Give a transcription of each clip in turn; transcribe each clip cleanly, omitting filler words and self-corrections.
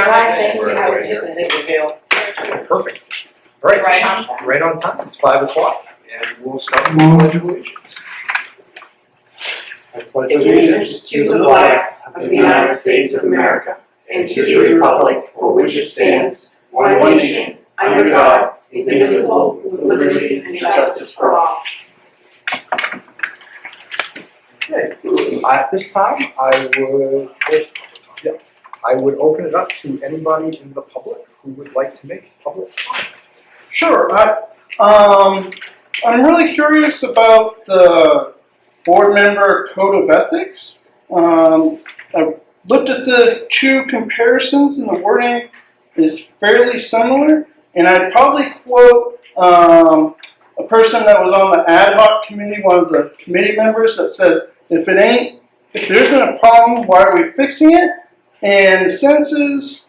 I think We're I would right here. think it will. Perfect. All right. Right on time. Right on time. It's 5 o'clock, and we'll start with the Pledge of Allegiance. I pledge Allegiance to the flag of the United States of America and to the republic for which it stands, one nation, under God, indivisible, with liberty and justice for all. Okay. At this time, I would open it up to anybody in the public who would like to make public comment. Sure. I'm really curious about the board member code of ethics. I've looked at the two comparisons, and the wording is fairly similar. And I'd probably quote a person that was on the ad hoc committee, one of the committee members, that says, if there isn't a problem, why are we fixing it? And the sentences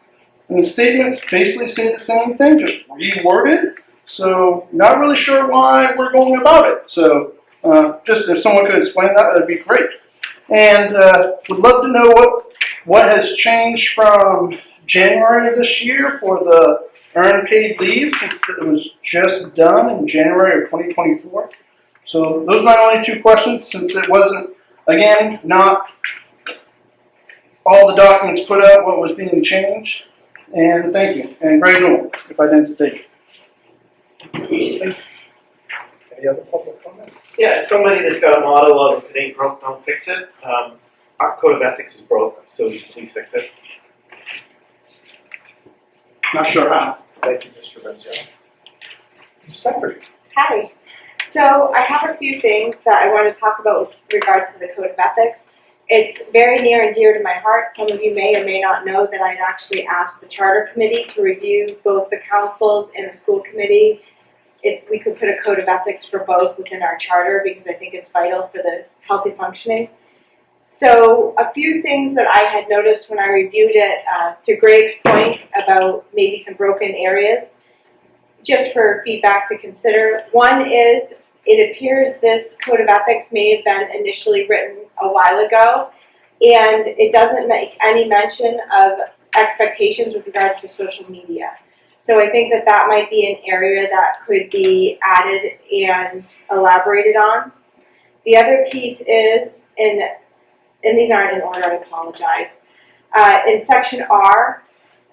and the statements basically say the same thing, just reworded. So not really sure why we're going about it. So just if someone could explain that, that'd be great. And would love to know what has changed from January of this year for the earned paid leave, since it was just done in January of 2024. So those are my only two questions, since it wasn't, again, not all the documents put out what was being changed. And thank you. And Greg Newell, if I didn't state. Any other public comment? Yeah, as somebody that's got a motto of if it ain't broke, don't fix it. Our code of ethics is broke, so please fix it. Not sure how. Thank you, Mr. Benziano. Stephanie. Hi. So I have a few things that I want to talk about with regards to the Code of Ethics. It's very near and dear to my heart. Some of you may or may not know that I'd actually asked the Charter Committee to review both the councils and the school committee. If we could put a Code of Ethics for both within our charter, because I think it's vital for the healthy functioning. So a few things that I had noticed when I reviewed it, to Greg's point about maybe some broken areas, just for feedback to consider. One is, it appears this Code of Ethics may have been initially written a while ago, and it doesn't make any mention of expectations with regards to social media. So I think that that might be an area that could be added and elaborated on. The other piece is, and these aren't in order, I apologize. In section R,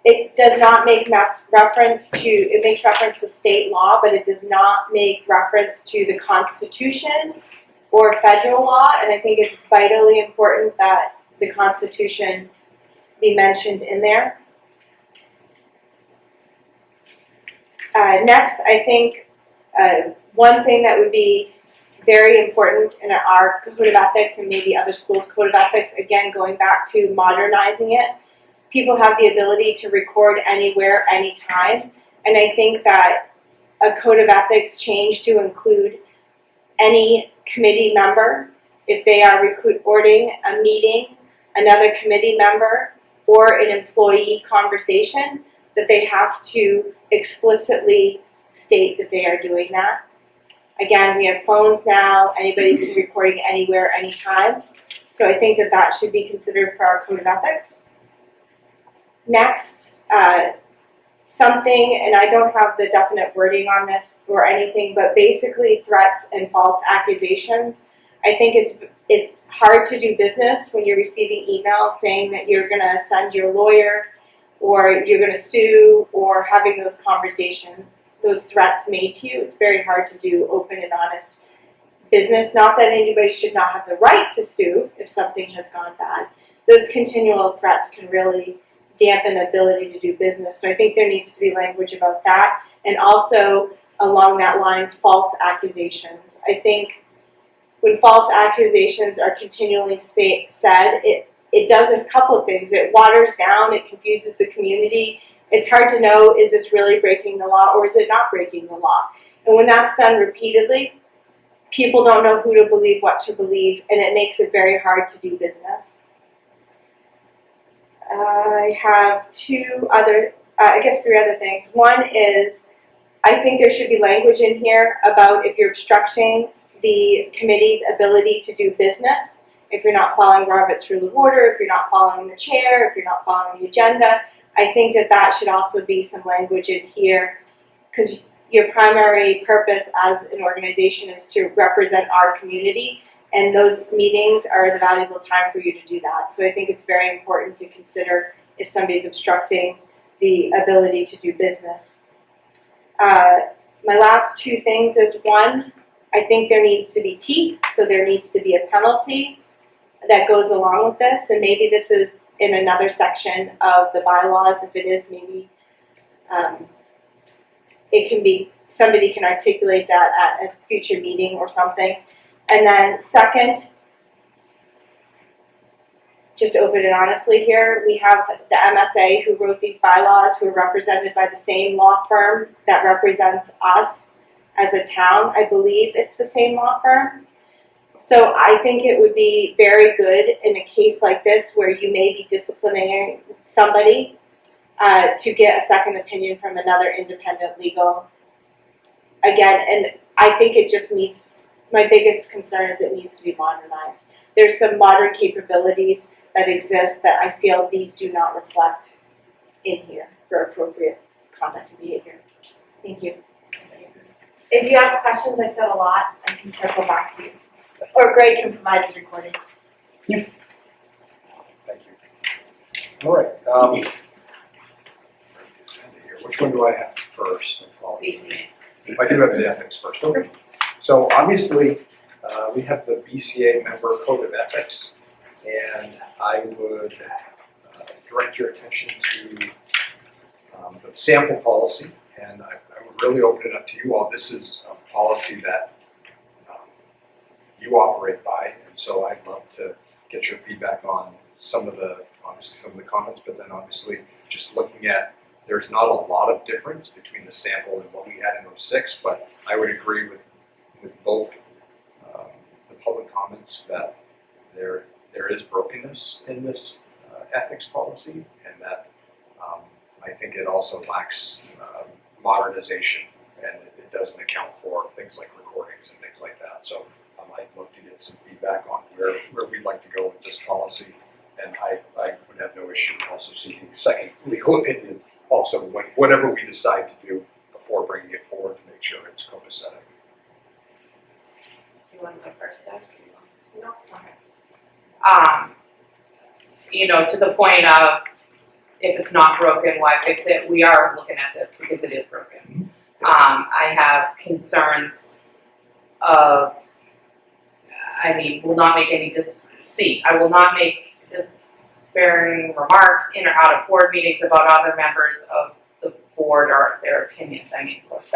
it does not make reference to, it makes reference to state law, but it does not make reference to the Constitution or federal law, and I think it's vitally important that the Constitution be mentioned in there. Next, I think one thing that would be very important in our Code of Ethics and maybe other schools' Code of Ethics, again, going back to modernizing it, people have the ability to record anywhere, anytime, and I think that a Code of Ethics change to include any committee member, if they are recording a meeting, another committee member, or an employee conversation, that they have to explicitly state that they are doing that. Again, we have phones now, anybody can be recording anywhere, anytime. So I think that that should be considered for our Code of Ethics. Next, something, and I don't have the definite wording on this or anything, but basically threats and false accusations. I think it's hard to do business when you're receiving emails saying that you're gonna send your lawyer or you're gonna sue, or having those conversations, those threats made to you. It's very hard to do open and honest business. Not that anybody should not have the right to sue if something has gone bad. Those continual threats can really dampen the ability to do business. So I think there needs to be language about that. And also, along that lines, false accusations. I think when false accusations are continually said, it does a couple of things. It waters down, it confuses the community. It's hard to know, is this really breaking the law or is it not breaking the law? And when that's done repeatedly, people don't know who to believe, what to believe, and it makes it very hard to do business. I have three other things. One is, I think there should be language in here about if you're obstructing the committee's ability to do business, if you're not following Robert's Rule of Order, if you're not following the chair, if you're not following the agenda, I think that that should also be some language in here, because your primary purpose as an organization is to represent our community, and those meetings are the valuable time for you to do that. So I think it's very important to consider if somebody's obstructing the ability to do business. My last two things is, one, I think there needs to be teeth, so there needs to be a penalty that goes along with this, and maybe this is in another section of the bylaws. If it is, maybe it can be, somebody can articulate that at a future meeting or something. And then second, just open and honestly here, we have the MSA who wrote these bylaws, who are represented by the same law firm that represents us as a town. I believe it's the same law firm. So I think it would be very good in a case like this where you may be disciplining somebody to get a second opinion from another independent legal. Again, and I think it just needs, my biggest concern is it needs to be modernized. There's some modern capabilities that exist that I feel these do not reflect in here for appropriate conduct and behavior. Thank you. If you have questions, I said a lot, I can circle back to you. Or Greg can provide his recording. Thank you. All right. Which one do I have first? I do have the ethics first. Okay. So obviously, we have the BCA member code of ethics, and I would direct your attention to the sample policy, and I would really open it up to you all. This is a policy that you operate by, and so I'd love to get your feedback on some of the comments, but then obviously just looking at, there's not a lot of difference between the sample and what we had in 06, but I would agree with both the public comments that there is brokenness in this ethics policy, and that I think it also lacks modernization, and it doesn't account for things like recordings and things like that. So I'd love to get some feedback on where we'd like to go with this policy, and I would have no issue also seeking a second legal opinion also whatever we decide to do before bringing it forward to make sure it's copacetic. You want to go first, Doug? No. Okay. You know, to the point of if it's not broken, why fix it? We are looking at this because it is broken. I have concerns of, will not make any I will not make disparaging remarks in or out of board meetings about other members of the board or their opinions. Of course,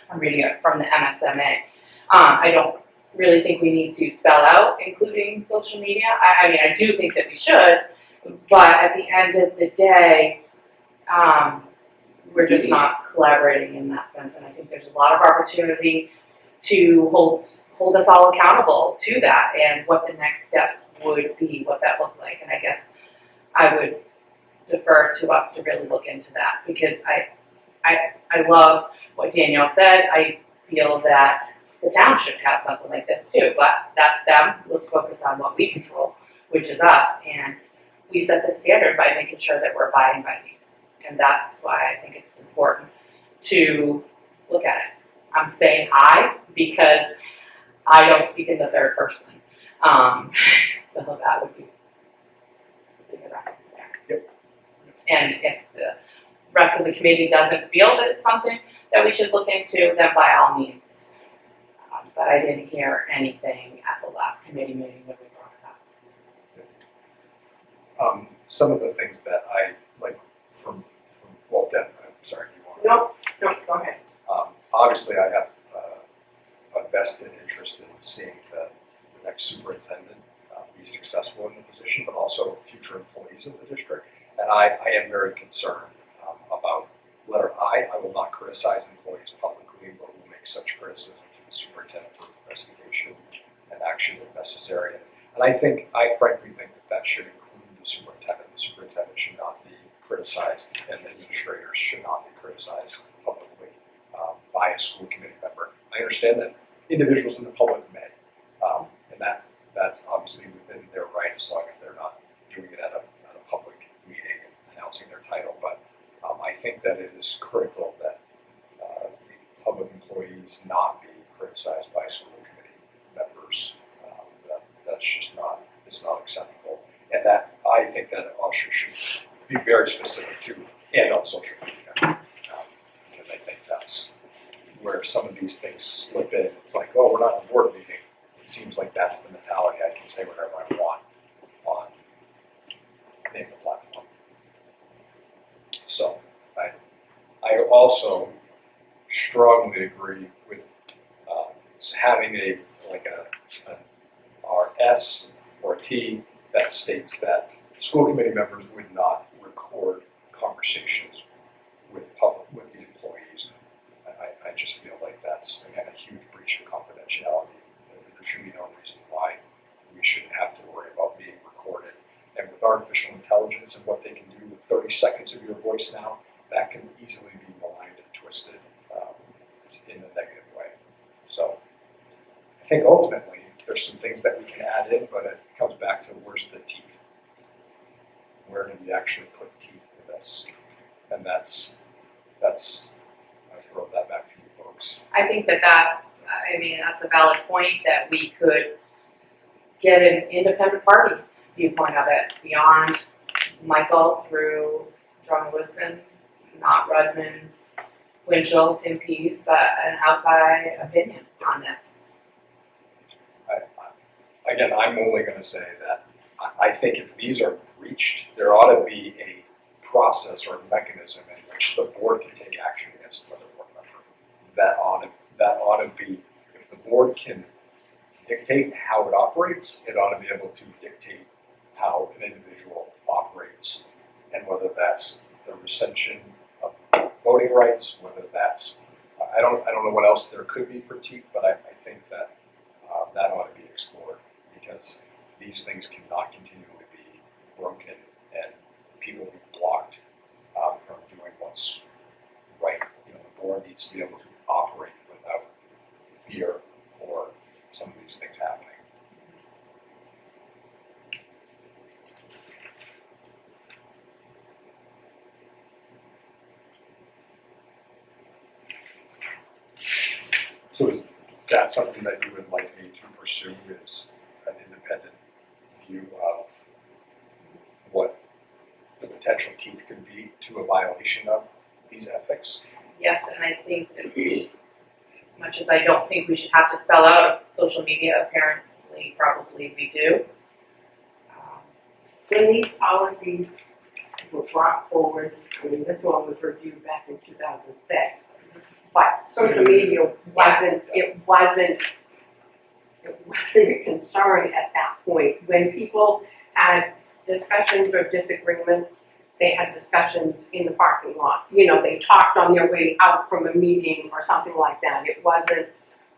I'm reading it from the MSMA. I don't really think we need to spell out including social media. I do think that we should, but at the end of the day, we're just not collaborating in that sense, and I think there's a lot of opportunity to hold us all accountable to that and what the next steps would be, what that looks like. And I guess I would defer to us to really look into that, because I love what Danielle said. I feel that the town should have something like this too, but that's them. Let's focus on what we control, which is us, and we set the standard by making sure that we're abiding by these. And that's why I think it's important to look at it. I'm saying I because I don't speak in the third person. So that would be the reference there. Yep. And if the rest of the committee doesn't feel that it's something that we should look into, then by all means. But I didn't hear anything at the last committee meeting when we brought it up. Some of the things that I like from Deb, I'm sorry, you want to? No, go ahead. Obviously, I have a vested interest in seeing the next superintendent be successful in the position, but also future employees of the district. And I am very concerned about letter I. I will not criticize employees publicly, but will make such criticism to the superintendent for investigation and action if necessary. And I frankly think that should include the superintendent. The superintendent should not be criticized, and administrators should not be criticized publicly by a school committee member. I understand that individuals in the public may, and that's obviously within their right, as long as they're not doing it at a public meeting and announcing their title. But that it is critical that the public employees not be criticized by school committee members. That's just not, it's not acceptable. And that, I think that also should be very specific to, and on social media. Because I think that's where some of these things slip in. It's like, oh, we're not in a board meeting. It seems like that's the mentality. I can say whatever I want on the platform. So I also strongly agree with having an RS or T that states that school committee members would not record conversations with the employees. I just feel like that's, again, a huge breach of confidentiality. There should be no reason why we shouldn't have to worry about being recorded. And with artificial intelligence and what they can do with 30 seconds of your voice now, that can easily be maligned and twisted in a negative way. So I think ultimately there's some things that we can add in, but it comes back to where's the teeth? Where do we actually put teeth to this? And that's I throw that back to you folks. I think that's a valid point that we could get an independent party's viewpoint of it beyond Michael through John Woodson, not Rudman, Winchell, Tim Pease, but an outside opinion on this. Again, I'm only going to say that I think if these are breached, there ought to be a process or a mechanism in which the board can take action against another board member. That ought to be, if the board can dictate how it operates, it ought to be able to dictate how an individual operates, and whether that's the recension of voting rights, whether that's I don't know what else there could be for teeth, but I think that that ought to be explored, because these things cannot continually be broken and people be blocked from doing what's right. You know, the board needs to be able to operate without fear or some of these things happening. So is that something that you would like me to pursue, is an independent view of what the potential teeth could be to a violation of these ethics? Yes, and I think that as much as I don't think we should have to spell out social media, apparently probably we do. When these policies were brought forward, I mean, this one was reviewed back in 2006, but social media wasn't a concern at that point. When people had discussions or disagreements, they had discussions in the parking lot. You know, they talked on their way out from a meeting or something like that. It wasn't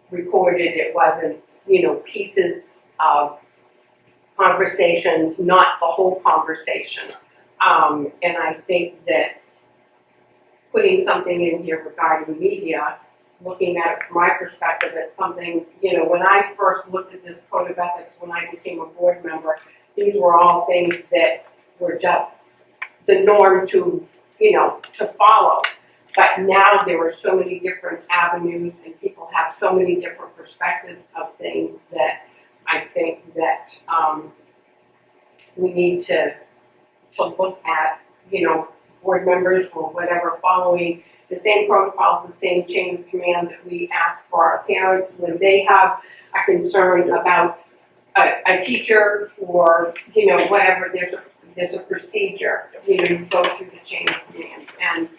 recorded, it wasn't, you know, pieces of conversations, not the whole conversation. And I think that putting something in here regarding media, looking at it from my perspective, it's something, you know, when I first looked at this code of ethics, when I became a board member, these were all things that were just the norm to, you know, to follow. But now there are so many different avenues and people have so many different perspectives of things that I think that we need to look at, you know, board members or whatever following the same protocols, the same chain of command that we ask for our parents when they have a concern about a teacher or, you know, whatever, there's a procedure, you know, you go through the chain of command. And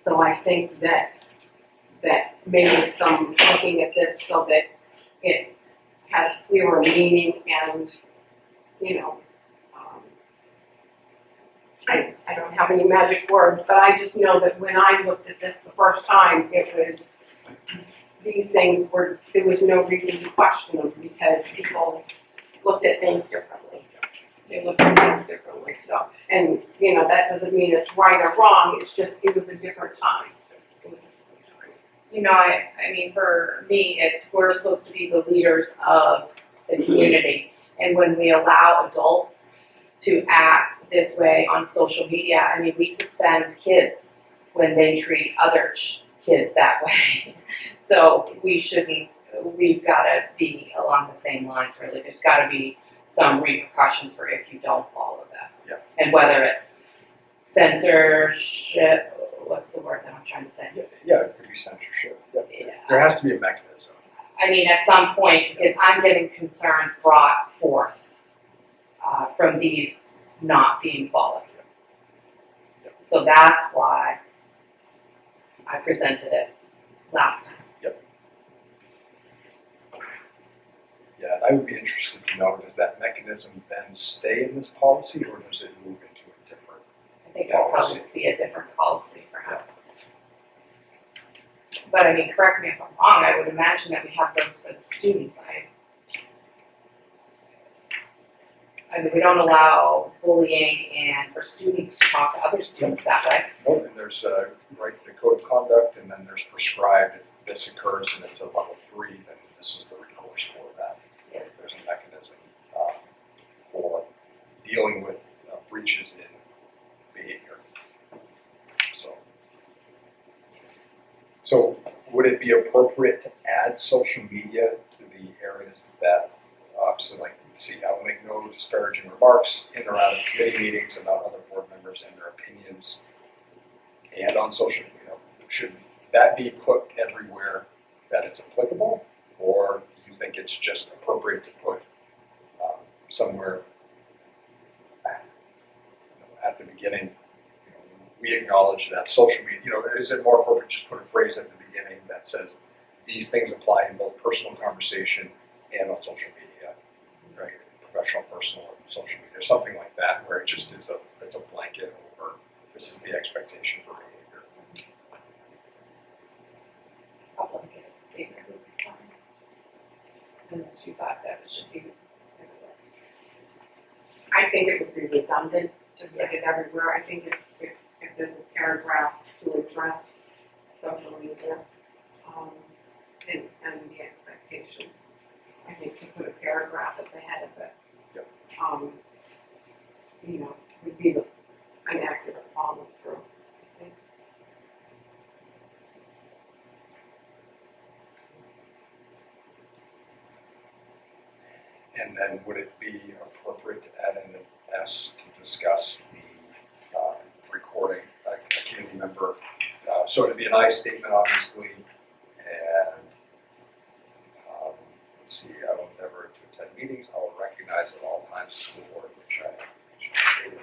so I think that maybe some looking at this so that it has clearer meaning and, you know, I don't have any magic words, but I just know that when I looked at this the first time, it was, these things were, there was no reason to question them because people looked at things differently. They looked at things differently, so, and, you know, that doesn't mean it's right or wrong, it's just, it was a different time. You know, I mean, for me, we're supposed to be the leaders of the community. And when we allow adults to act this way on social media. I mean, we suspend kids when they treat other kids that way. So we've gotta be along the same lines, really. There's gotta be some repercussions for if you don't follow this. Yeah. And whether it's censorship, what's the word that I'm trying to say? Yeah, it could be censorship. Yeah. Yeah. There has to be a mechanism. I mean, at some point, because I'm getting concerns brought forth from these not being followed. So that's why I presented it last time. Yeah, and I would be interested to know, does that mechanism then stay in this policy, or does it move into a different? I think it'll probably be a different policy, perhaps. But I mean, correct me if I'm wrong, I would imagine that we have those for the students. I mean, we don't allow bullying and for students to talk to other students that way. No, and there's right, the code of conduct, and then there's prescribed if this occurs and it's a level 3, then this is the recourse for that. Yeah. There's a mechanism for dealing with breaches in behavior. So would it be appropriate to add social media to the areas that, obviously, like, let's see, I will make no disparaging remarks in or out of committee meetings about other board members and their opinions, and on social media? Should that be put everywhere that it's applicable, or do you think it's just appropriate to put somewhere at the beginning? We acknowledge that social media, is it more appropriate to just put a phrase at the beginning that says these things apply in both personal conversation and on social media, right? Professional, personal, and social media, something like that, where it just is it's a blanket over this is the expectation for behavior. A blanket statement would be fine. Unless you thought that it should be everywhere. I think it would be redundant to put it everywhere. I think if there's a paragraph to address social media, and the expectations, I think to put a paragraph at the head of it, Yep. Would be an accurate follow through, I think. And then would it be appropriate to add in an S to discuss the recording, a community member? So it'd be an I statement, obviously, and let's see, I will endeavor to attend meetings. I will recognize at all times the school board, which I stated.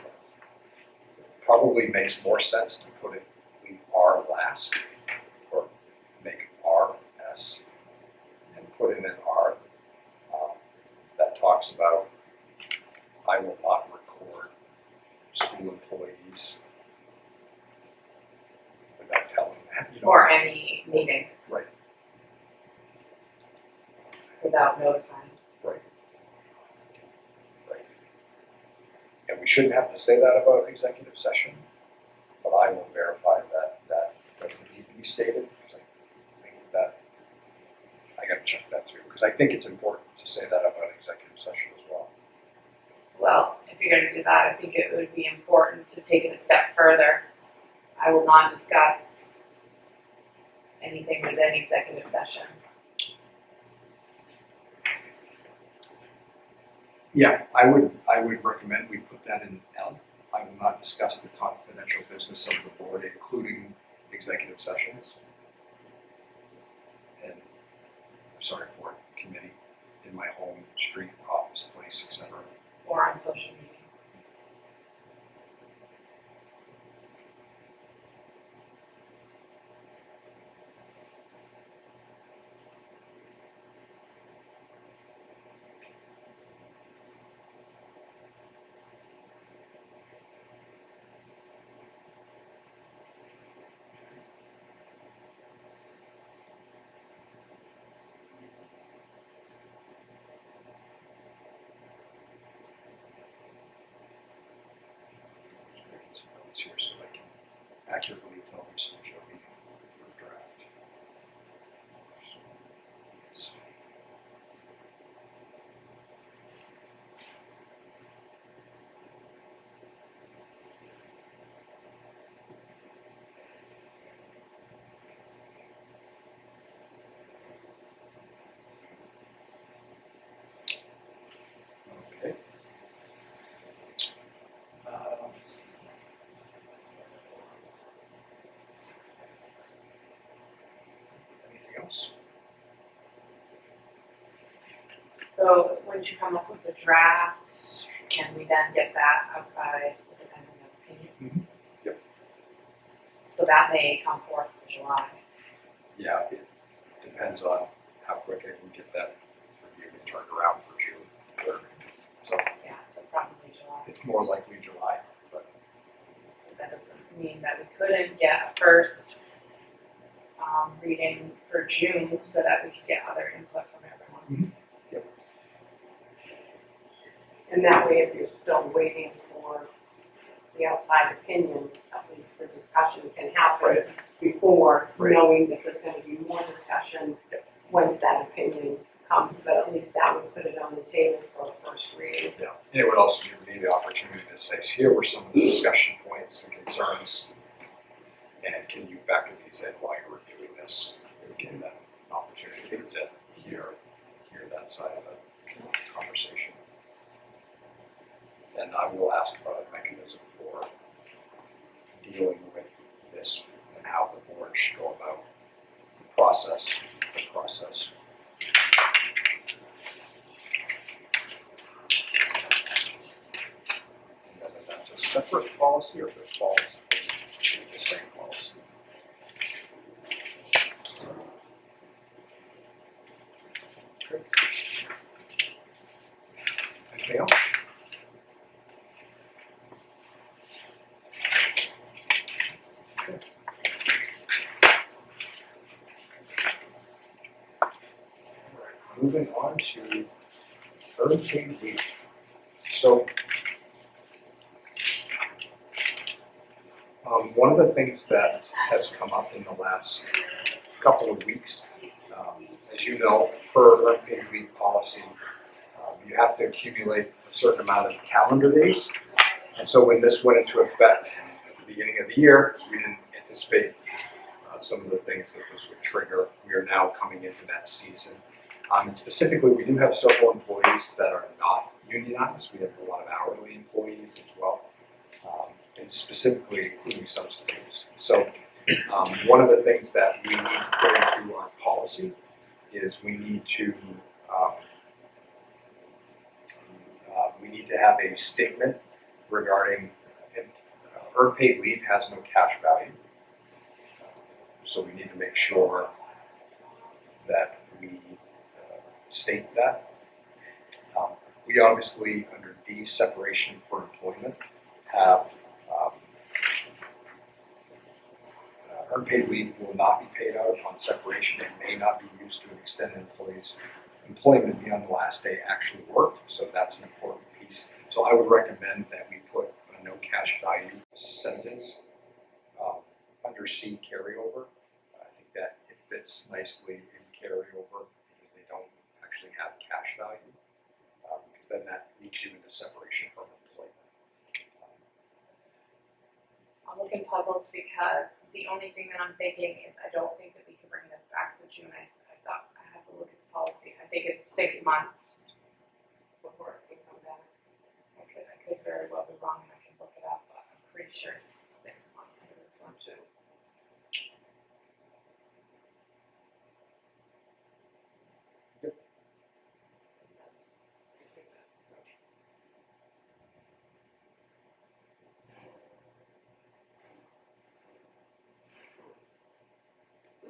Probably makes more sense to put it, leave R last, or make R S, and put in an R that talks about I will not record school employees without telling them, Or any meetings. Right. Without notifying. Right. And we shouldn't have to say that about executive session, but I will verify that that doesn't need to be stated, because I think that, I gotta check that too, because I think it's important to say that about executive session as well. Well, if you're gonna do that, I think it would be important to take it a step further. I will not discuss anything within executive session. Yeah, I would recommend we put that in L. I will not discuss the confidential business of the board, including executive sessions. And, for committee, in my home, street, office, place, etc. Or on social media. Some notes here so I can accurately tell Mr. Jody your draft. So once you come up with the draft, can we then get that outside with the pending opinion? Yep. So that may come forth in July. Yeah, it depends on how quick I can get that review and turned around for June 3rd. So Yeah, so probably July. it's more likely July, but That doesn't mean that we couldn't get a first reading for June so that we could get other input from everyone. And that way, if you're still waiting for the outside opinion, at least the discussion can happen Right. before, Right. knowing that there's gonna be more discussion once that opinion comes, but at least that would put it on the table for a first reading. yeah. And it would also give me the opportunity to say, so here were some of the discussion points and concerns. And can you factor these in while you're reviewing this? Give them an opportunity to hear that side of the conversation. And I will ask about a mechanism for dealing with this and how the board should go about the process. And whether that's a separate policy or if it falls into the same policy. Okay. Anything else? Moving on to unpaid leave. So, one of the things that has come up in the last couple of weeks, as you know, per unpaid leave policy, you have to accumulate a certain amount of calendar days. And so when this went into effect at the beginning of the year, we didn't anticipate some of the things that this would trigger. We are now coming into that season. And specifically, we do have several employees that are not unionized. We have a lot of hourly employees as well, and specifically including substitutes. So one of the things that we need to put into our policy is we need to have a statement regarding earned paid leave has no cash value. So we need to make sure that we state that. We obviously, under D, separation for employment, have earned paid leave will not be paid out upon separation. It may not be used to extend an employee's employment beyond the last day actually worked. So that's an important piece. So I would recommend that we put a no cash value sentence under C, carryover. I think that it fits nicely in carryover because they don't actually have cash value. Because then that leads you into separation from employment. I'm looking puzzled because the only thing that I'm thinking is I don't think that we can bring this back for June. I thought I have to look at the policy. I think it's 6 months before it can come back. I could very well be wrong and I can look it up, but I'm pretty sure it's 6 months for this one too.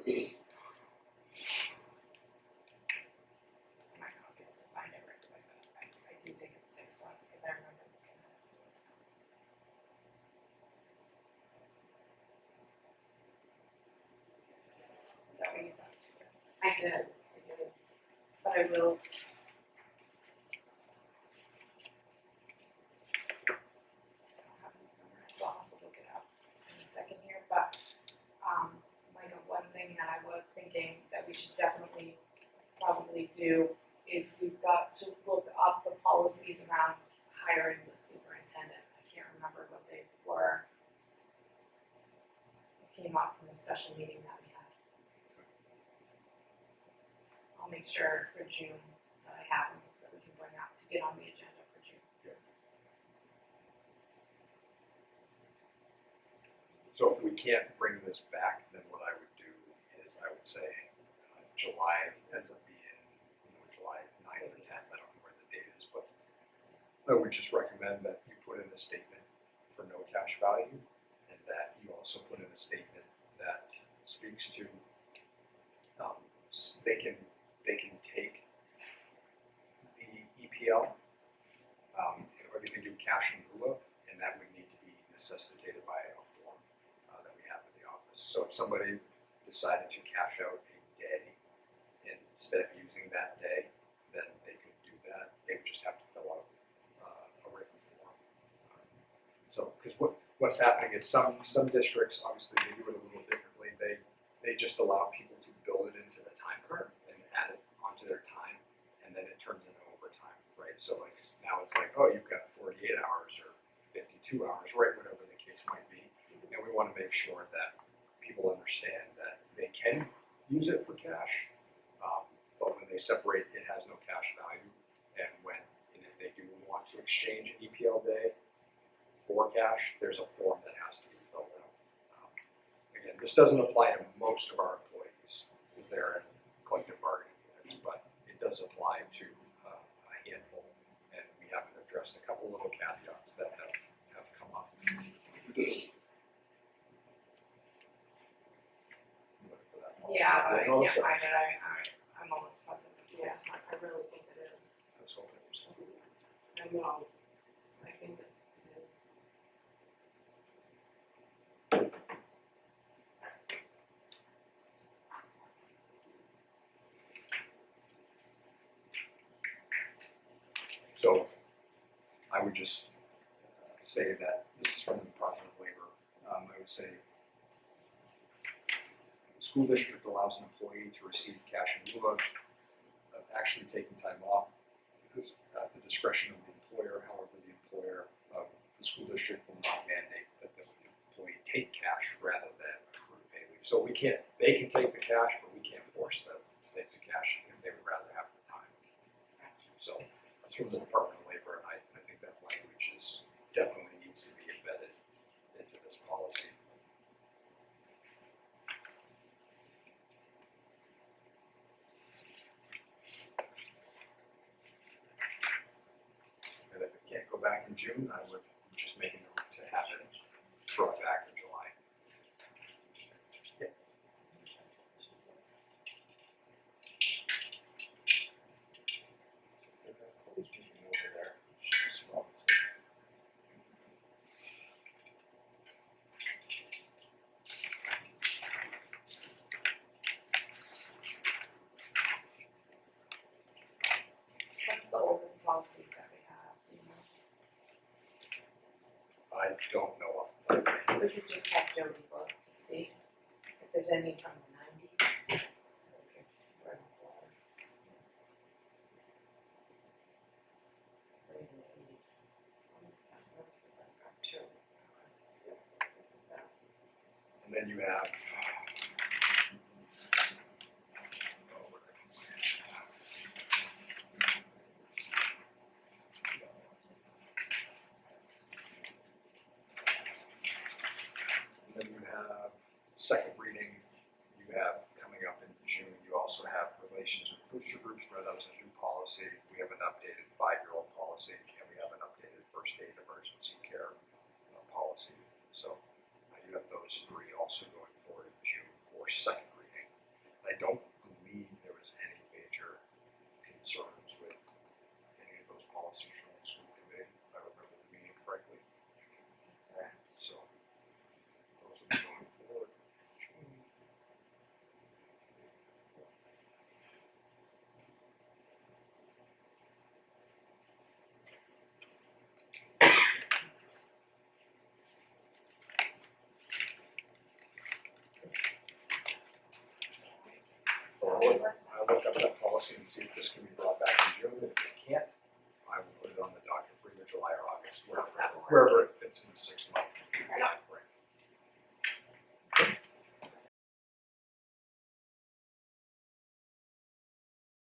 I might not be able to find it right away, but I do think it's 6 months because I remember looking at it. Is that what you thought? I did. But I will. I don't have this memorized, so I'll have to look it up in a second here, but, Michael, one thing that I was thinking that we should definitely probably do is we've got to look up the policies around hiring the superintendent. I can't remember what they were. It came up from a special meeting that we had. I'll make sure for June that I have them, that we can bring up to get on the agenda for June. So if we can't bring this back, then what I would do is I would say if July ends up being July 9th or 10th, I don't I would just recommend that you put in a statement for no cash value, and that you also put in a statement that speaks to, they can take the EPL, or they can do cash in lieu of, and that would need to be necessitated by a form that we have in the office. So if somebody decided to cash out a day, and instead of using that day, then they could do that. They would just have to fill out a written form. So, because what's happening is some districts, obviously, they do it a little differently. They just allow people to build it into the time card and add it onto their time, and then it turns into overtime, right? So like now it's like, oh, you've got 48 hours or 52 hours, right? Whatever the case might be. And we want to make sure that people understand that they can use it for cash, but when they separate, it has no cash value. And if they do want to exchange an EPL day for cash, there's a form that has to be filled out. Again, this doesn't apply to most of our employees because they're in collective bargaining units, but it does apply to a handful, and we haven't addressed a couple little caveats that have come up. Yeah, I can't find it, I'm almost positive it's Yeah, 6 months. I really think it is. I was hoping it was. I know. I think it is. So I would just say that this is from the Department of Labor. I would say the school district allows an employee to receive cash in lieu of actually taking time off because at the discretion of the employer. However, the employer of the school district will not mandate that the employee take cash rather than accrued pay leave. So they can take the cash, but we can't force them to take the cash if they would rather have the time. So that's from the Department of Labor, and I think that language definitely needs to be embedded into this policy. And if it can't go back in June, I would just make a note to have it brought back in July. Over there. Just Robinson. What's the oldest policy that we have, do you know? I don't know off the top of my head. We could just have Jody look to see if there's any from the 90s. Or even the 80s. And then you have. And then you have second reading. You have coming up in June. You also have relations with booster groups, where that was a new policy. We have an updated 5-year-old policy, and we have an updated first aid emergency care policy. So you have those three also going forward in June for second reading. I don't believe there was any major concerns with any of those policies from the school committee, if I remember the meeting correctly. So those will be going forward. June. I'll look up that policy and see if this can be brought back in June. If it can't, I will put it on the docket for either July or August, wherever it fits in the 6 month